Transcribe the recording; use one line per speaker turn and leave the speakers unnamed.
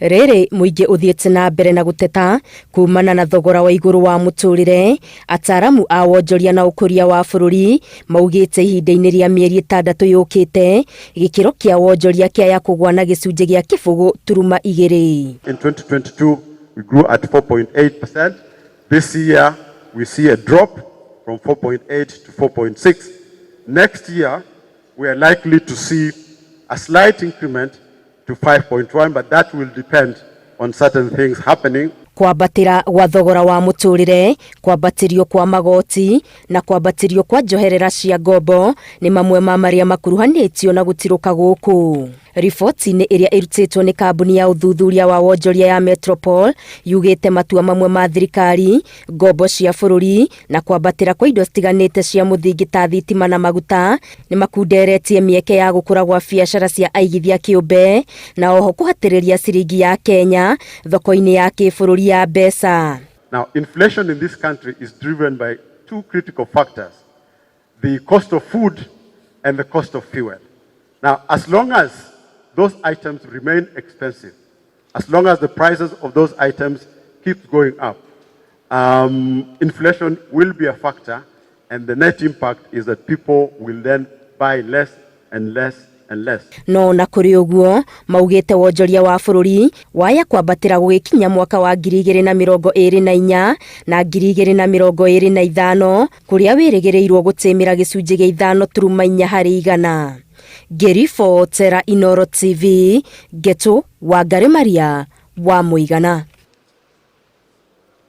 Rĩrĩ mũingĩ ũthiĩte na mbere na gũteta kuumana na thogora wa igũrũ wa mũtũrĩre. Ataaramu a wonjoria na ũkũria wa bũrũri maugĩte ihinda-inĩ rĩa mieri 6 yũkĩte gĩkĩro kĩa wonjoria kĩaya kũgwa na gĩcunjĩ gĩa kĩbũgũ turuma 2.
In 2022 we grew at 4.8%. This year we see a drop from 4.8 to 4.6. Next year we are likely to see a slight increment to 5.1, but that will depend on certain things happening.
Kwambatĩra gwa thogora wa mũtũrĩre, kwambatĩrio kwa magoti na kwambatĩrio kwa njoherera cia ngombo nĩ mamwe ma marĩa makuruhanĩtio na gũtirũka gũkũ. Riboti-inĩ ĩrĩa ĩrutĩtwo nĩ kambuni ya ũthuthuria wa wonjoria ya Metropol yugĩte matua mamwe ma thirikari, ngombo cia bũrũri na kwambatĩra kwa indo citiganĩte cia mũthingi ta thitima na maguta nĩ makunderetie mĩeke ya gũkũra gwa biacara cia aigithia kĩũmbe na oho kũhatĩrĩria ciringi ya Kenya thoko-inĩ ya kĩbũrũri ya mbeca.
Now, inflation in this country is driven by two critical factors: the cost of food and the cost of fuel. Now, as long as those items remain expensive, as long as the prices of those items keep going up, inflation will be a factor, and the net impact is that people will then buy less and less and less.
No na kũrĩ ũguo maugĩte wonjoria wa bũrũri waya kwambatĩra gũgĩkinya mwaka wa 2024 na 2025 kũrĩa wĩrĩgĩrĩirwo gũtĩmĩra gĩcunjĩ gĩa 5.4 harĩ igana. Gĩkĩro Inooro TV, Geto wa Maria wa Mũigana.